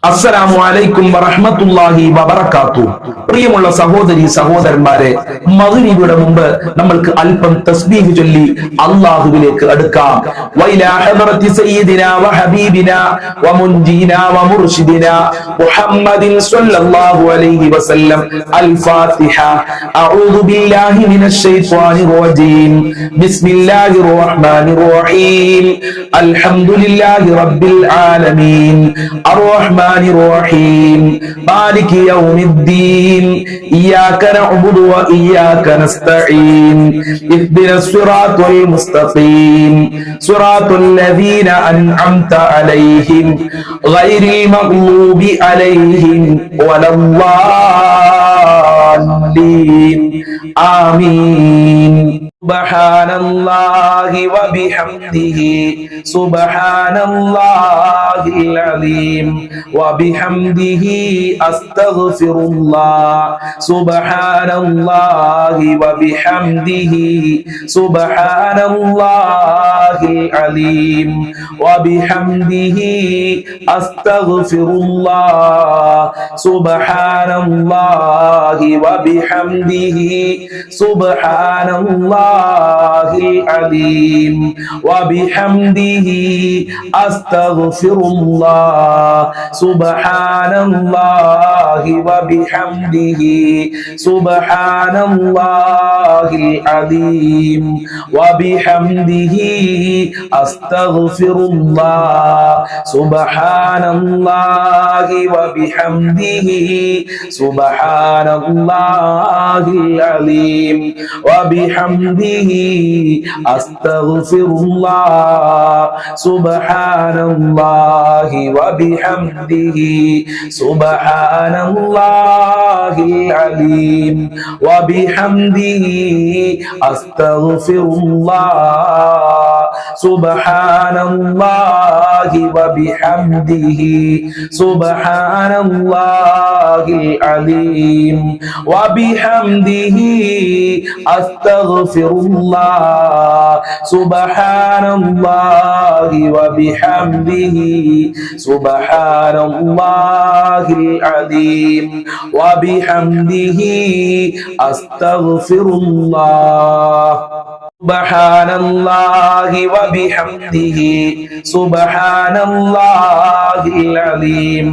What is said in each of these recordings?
അസ്സലാമു അലൈക്കും വറഹ്മത്തുള്ളാഹി വബറകാതുഹു. പ്രിയമുള്ള സഹോദരി സഹോദരന്മാരെ, മഗ്‌രിബിയുടെ മുമ്പ് നമ്മൾക്ക് അല്പം തസ്ബീഹ് ചൊല്ലി അല്ലാഹുവിലേക്ക് അടുക്കാം. വൈലാ ഹദറത്തി സയ്യിദിനാ വഹബീബിനാ വമുൻജീനാ വമുർശിദിനാ മുഹമ്മദിൻ സ്വല്ലല്ലാഹു അലൈഹി വസല്ലം. അൽ ഫാത്തിഹ. അഊദു ബില്ലാഹി മിനശ് ശൈത്വാനിർ റജീം. ബിസ്മില്ലാഹിർ റഹ്മാനിർ റഹീം. അൽഹംദുലില്ലാഹി റബ്ബിൽ ആലമീൻ. അർറഹ്മാൻ الرحيم مالك يوم الدين إياك نعبد وإياك نستعين اهدنا الصراط المستقيم صراط الذين أنعمت عليهم غير المغضوب عليهم ولا الضالين آمين. സുബ്ഹാനല്ലാഹി വബിഹംദിഹി സുബ്ഹാനല്ലാഹിൽ അലീം വബിഹംദിഹി അസ്തഗ്ഫിറുല്ലാഹ് സുബ്ഹാനല്ലാഹി വബിഹംദിഹി സുബ്ഹാനല്ലാഹിൽ അലീം വബിഹംദിഹി അസ്തഗ്ഫിറുല്ലാഹ് സുബ്ഹാനല്ലാഹി വബിഹംദിhi സുബ്ഹാനല്ലാഹ് العليم وبحمده أستغفر الله سبحان الله وبحمده سبحان الله العظيم وبحمده أستغفر الله سبحان الله وبحمده سبحان الله العظيم وبحمده أستغفر الله سبحان الله وبحمده سبحان الله العليم وبحمده أستغفر الله سبحان الله وبحمده سبحان الله العليم وبحمده أستغفر الله سبحان الله وبحمده سبحان الله العظيم وبحمده أستغفر الله سبحان الله وبحمده سبحان الله العظيم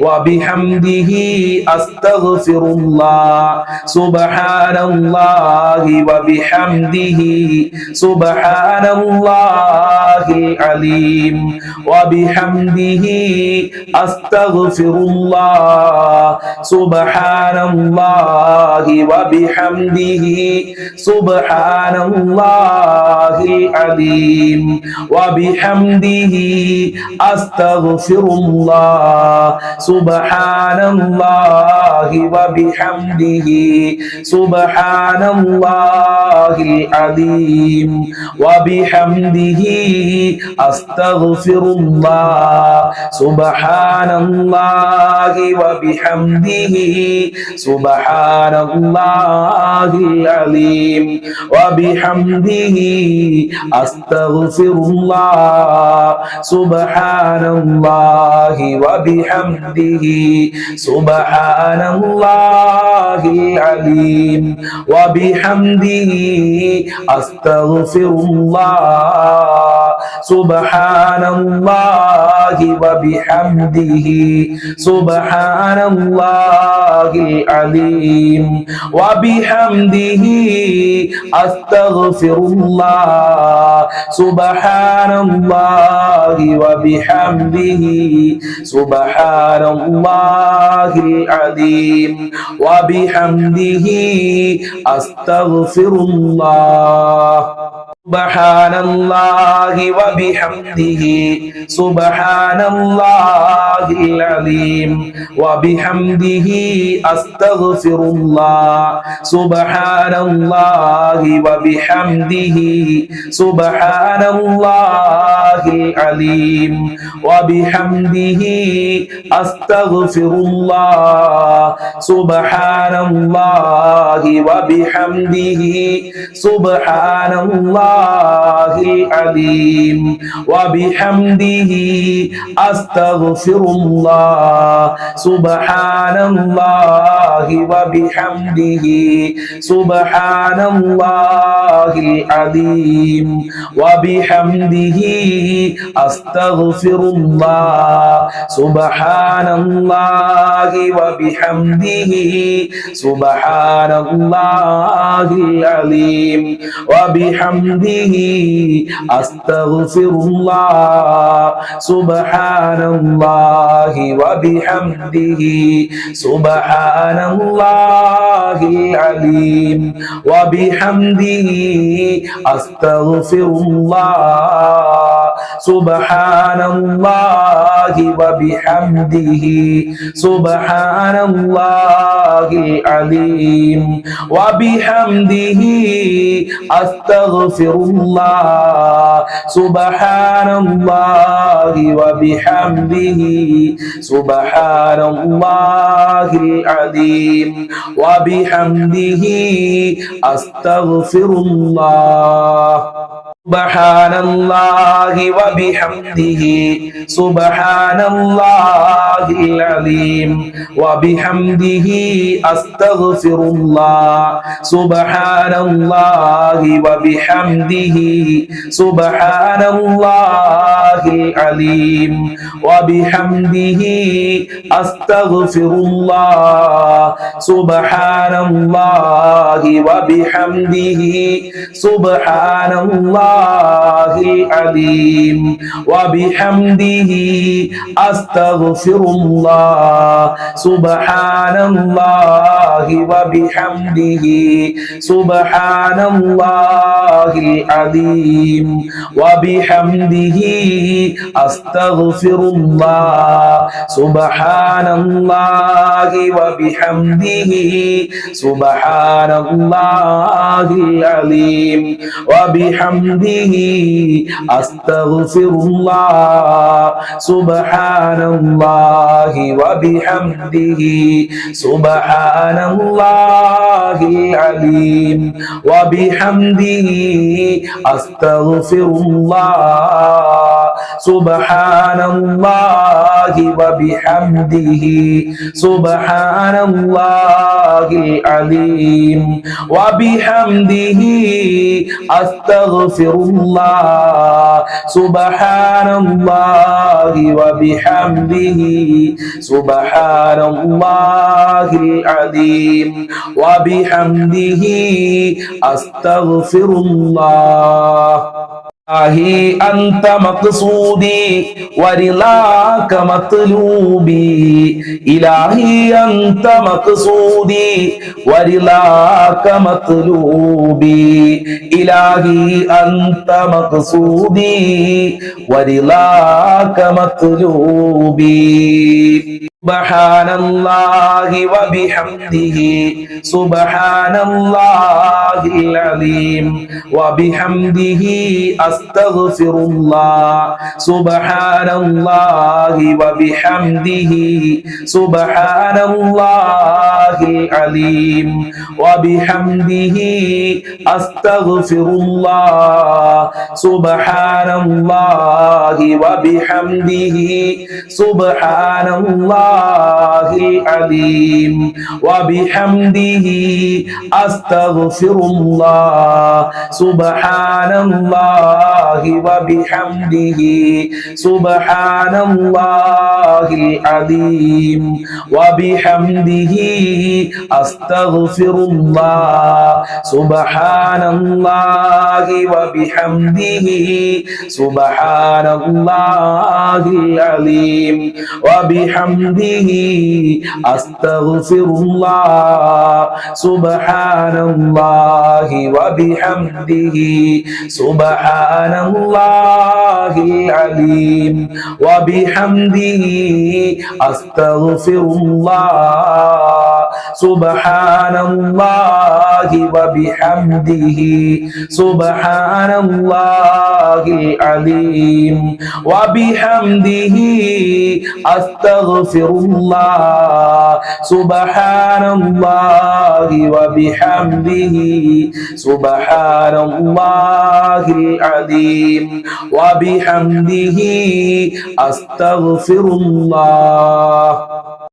وبحمده أستغفر الله سبحان الله وبحمده سبحان الله العظيم وبحمده أستغفر الله سبحان الله وبحمده سبحان الله العظيم وبحمده أستغفر الله سبحان الله وبحمده سبحان الله العظيم وبحمده أستغفر الله سبحان الله وبحمده سبحان الله العظيم وبحمده أستغفر الله سبحان الله وبحمده سبحان الله العظيم وبحمده أستغفر الله سبحان الله وبحمده سبحان الله العظيم وبحمده أستغفر الله سبحان الله وبحمده سبحان الله العظيم وبحمده أستغفر الله سبحان الله وبحمده سبحان الله العظيم وبحمده أستغفر الله سبحان الله وبحمده سبحان الله العظيم وبحمده أستغفر الله سبحان الله وبحمده سبحان الله Subhanallahil Azim wa bihamdihi astaghfirullah. Subhanallahi wa bihamdihi Subhanallahil Azim wa bihamdihi astaghfirullah. Subhanallahi wa bihamdihi Subhanallahil Azim wa bihamdihi astaghfirullah. Subhanallahi wa bihamdihi Subhanallahil Azim wa bihamdihi astaghfirullah. Subhanallahi wa bihamdihi Subhanallahil Azim wa bihamdihi astaghfirullah. Subhanallahi wa bihamdihi Subhanallahil Azim wa bihamdihi astaghfirullah. Subhanallahi wa bihamdihi Subhanallahil Azim wa bihamdihi astaghfirullah. Subhanallahi wa bihamdihi Subhanallahil Azim wa bihamdihi astaghfirullah. Subhanallahi wa bihamdihi Subhanallahil Azim wa bihamdihi astaghfirullah. Subhanallahi wa bihamdihi Subhanallahil Azim wa bihamdihi astaghfirullah. Subhanallahi wa bihamdihi Subhanallahil Azim wa bihamdihi astaghfirullah. Subhanallahi wa bihamdihi Subhanallahil Azim wa bihamdihi astaghfirullah. Subhanallahi wa bihamdihi Subhanallahil Azim wa bihamdihi astaghfirullah. Subhanallahi wa bihamdihi Subhanallahil Azim wa bihamdihi astaghfirullah. Ilahi anta maqsudi wa rilaka matlubi. Ilahi anta maqsudi wa rilaka matlubi. Ilahi anta maqsudi wa rilaka matlubi. Subhanallahi wa bihamdihi Subhanallahil Azim wa bihamdihi astaghfirullah. Subhanallahi wa bihamdihi Subhanallahil Azim wa bihamdihi astaghfirullah. Subhanallahi wa bihamdihi Subhanallahil Azim wa bihamdihi astaghfirullah. Subhanallahi wa bihamdihi Subhanallahil Azim wa bihamdihi astaghfirullah. Subhanallahi wa bihamdihi Subhanallahil Azim wa bihamdihi astaghfirullah. Subhanallahi wa bihamdihi Subhanallahil Azim wa bihamdihi astaghfirullah. സുബ്ഹാനല്ലാഹി വബിഹംദിഹി സുബ്ഹാനല്ലാഹിൽ അലീം വബിഹംദിഹി അസ്തഗ്ഫിറുല്ലാഹ് സുബ്ഹാനല്ലാഹി വബിഹംദിഹി സുബ്ഹാനല്ലാഹിൽ അലീം വബിഹംദിഹി അസ്തഗ്ഫിറുല്ലാഹ്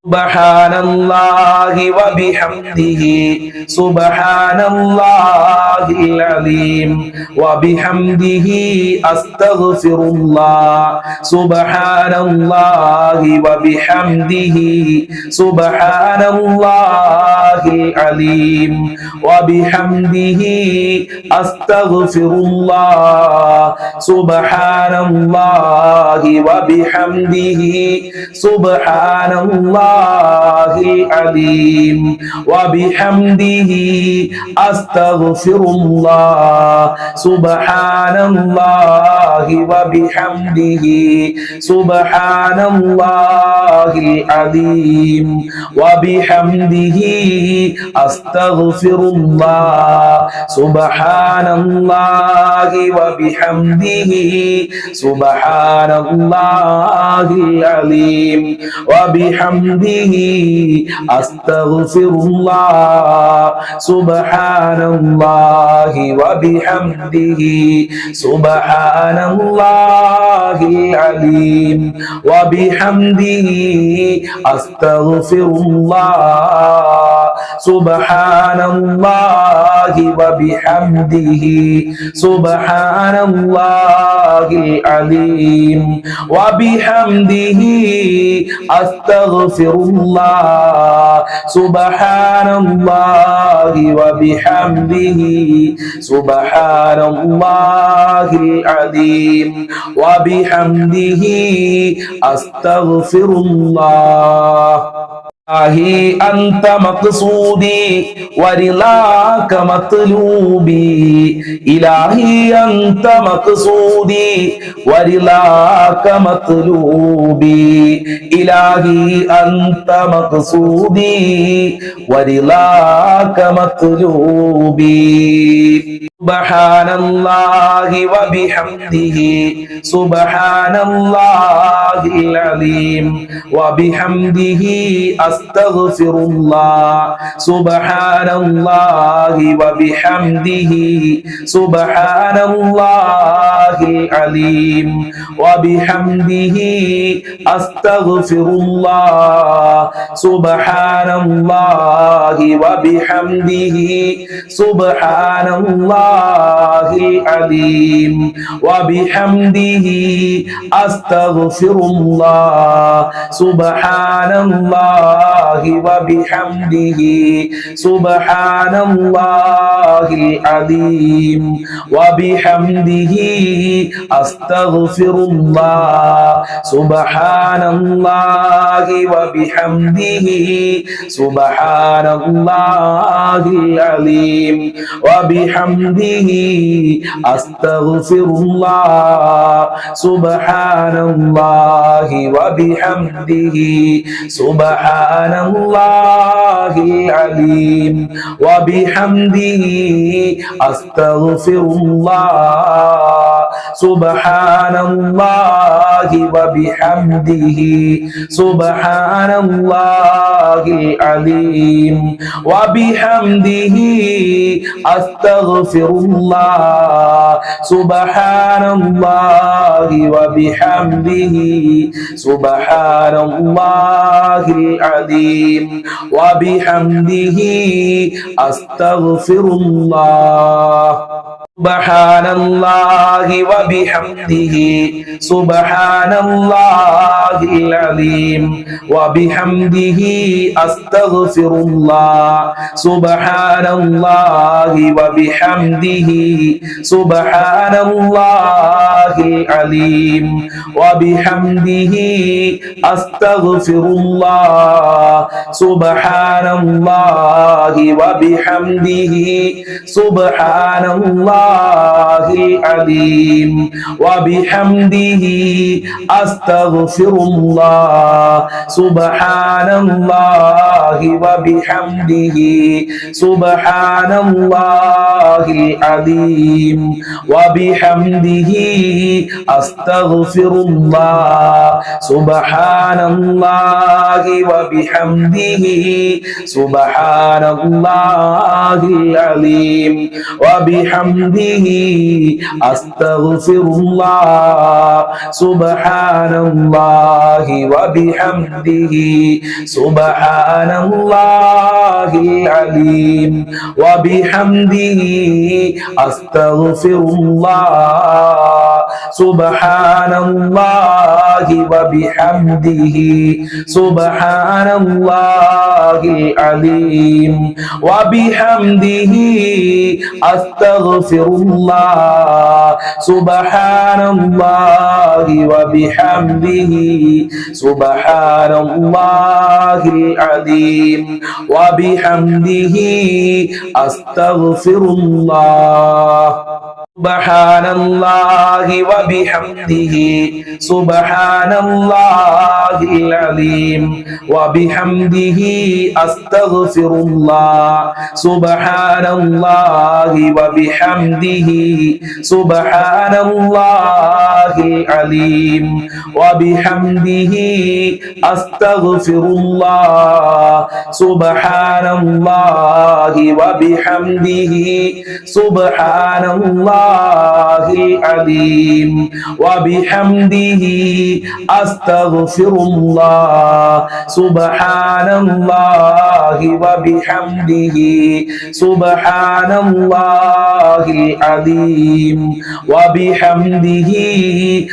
സുബ്ഹാനല്ലാഹി വബിഹംദിഹി സുബ്ഹാനല്ലാഹിൽ അലീം വബിഹംദിഹി അസ്തഗ്ഫിറുല്ലാഹ് സുബ്ഹാനല്ലാഹി വബിഹംദിഹി സുബ്ഹാനല്ലാഹിൽ അലീം വബിഹംദിഹി അസ്തഗ്ഫിറുല്ലാഹ് സുബ്ഹാനല്ലാഹി വബിഹംദിhi സുബ്ഹാനല്ലാഹി العليم وبحمده أستغفر الله سبحان الله وبحمده سبحان الله العظيم وبحمده أستغفر الله سبحان الله وبحمده سبحان الله العظيم وبحمده أستغفر الله سبحان الله وبحمده سبحان الله العليم وبحمده أستغفر الله سبحان الله وبحمده سبحان الله العليم وبحمده أستغفر الله سبحان الله وبحمده سبحان الله العظيم وبحمده أستغفر الله إلهي أنت مقصودي ورضاك مطلوبي إلهي أنت مقصودي ورضاك مطلوبي إلهي أنت مقصودي ورضاك مطلوبي سبحان الله وبحمده سبحان الله العظيم وبحمده أستغفر الله سبحان الله وبحمده سبحان الله العظيم وبحمده أستغفر الله سبحان الله وبحمده سبحان الله العظيم وبحمده أستغفر الله سبحان الله وبحمده سبحان الله العظيم وبحمده أستغفر الله سبحان الله وبحمده سبحان الله العظيم وبحمده أستغفر الله سبحان الله وبحمده سبحان الله العظيم وبحمده أستغفر الله سبحان الله وبحمده سبحان الله العظيم وبحمده أستغفر الله سبحان الله وبحمده سبحان الله العظيم وبحمده أستغفر الله سبحان الله وبحمده سبحان الله العظيم وبحمده أستغفر الله سبحان الله وبحمده سبحان الله العظيم وبحمده أستغفر الله سبحان الله وبحمده سبحان الله Subhanallahil Azim wa bihamdihi astaghfirullah. Subhanallahi wa bihamdihi Subhanallahil Azim wa bihamdihi astaghfirullah. Subhanallahi wa bihamdihi Subhanallahil Azim wa bihamdihi astaghfirullah. Subhanallahi wa bihamdihi Subhanallahil Azim wa bihamdihi astaghfirullah. Subhanallahi wa bihamdihi Subhanallahil Azim wa bihamdihi astaghfirullah. Subhanallahi wa bihamdihi Subhanallahil Azim wa bihamdihi astaghfirullah. Subhanallahi wa bihamdihi Subhanallahil Azim wa bihamdihi astaghfirullah. Subhanallahi wa bihamdihi Subhanallahil Azim wa bihamdihi astaghfirullah. Subhanallahi wa bihamdihi Subhanallahil Azim wa bihamdihi astaghfirullah. Subhanallahi wa bihamdihi Subhanallahil Azim wa bihamdihi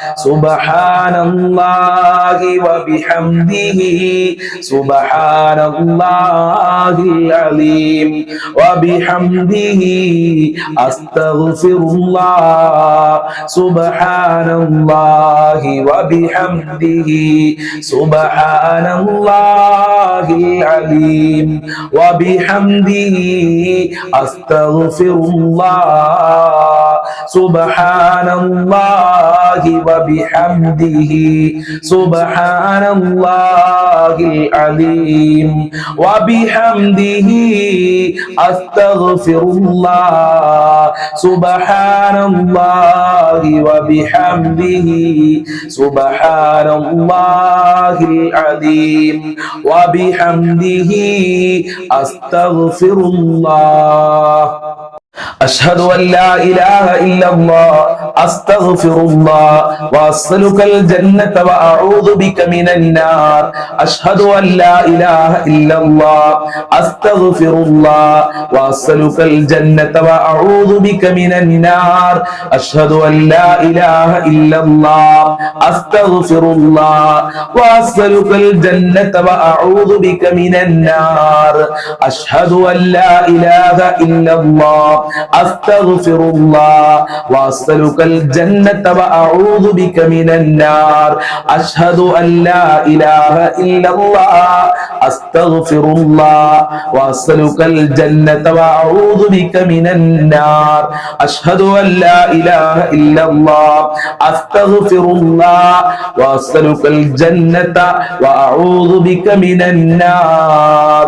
astaghfirullah. Subhanallahi wa bihamdihi Subhanallahil Azim wa bihamdihi astaghfirullah. Subhanallahi wa bihamdihi Subhanallahil Azim wa bihamdihi astaghfirullah. Subhanallahi wa bihamdihi Subhanallahil Azim wa bihamdihi astaghfirullah. Subhanallahi wa bihamdihi Subhanallahil Azim wa bihamdihi astaghfirullah. أشهد أن لا إله إلا الله أستغفر الله وأسألك الجنة وأعوذ بك من النار. أشهد أن لا إله إلا الله أستغفر الله وأسألك الجنة وأعوذ بك من النار. أشهد أن لا إله إلا الله أستغفر الله وأسألك الجنة وأعوذ بك من النار. أشهد أن لا إله إلا الله أستغفر الله وأسألك الجنة وأعوذ بك من النار. أشهد أن لا إله إلا الله أستغفر الله وأسألك الجنة وأعوذ بك من النار. أشهد أن لا إله إلا الله أستغفر الله وأسألك الجنة وأعوذ بك من النار.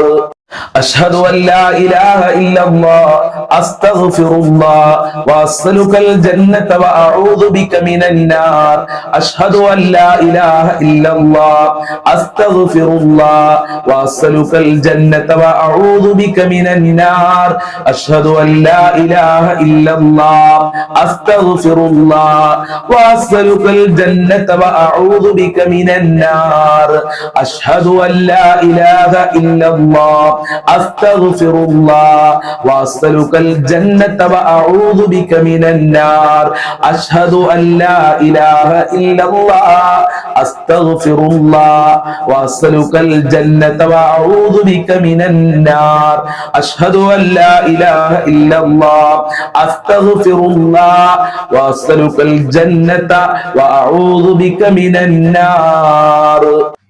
أشهد أن لا إله إلا الله أستغفر الله وأسألك الجنة وأعوذ بك من النار. أشهد أن لا إله إلا الله أستغفر الله وأسألك الجنة وأعوذ بك من النار. أشهد أن لا إله إلا الله أستغفر الله وأسألك الجنة وأعوذ بك من النار. أشهد أن لا إله إلا الله أستغفر الله وأسألك الجنة وأعوذ بك من النار. أشهد أن لا إله إلا الله أستغفر الله وأسألك الجنة وأعوذ بك من النار. أشهد أن لا إله إلا الله أستغفر الله وأسألك الجنة وأعوذ بك من النار.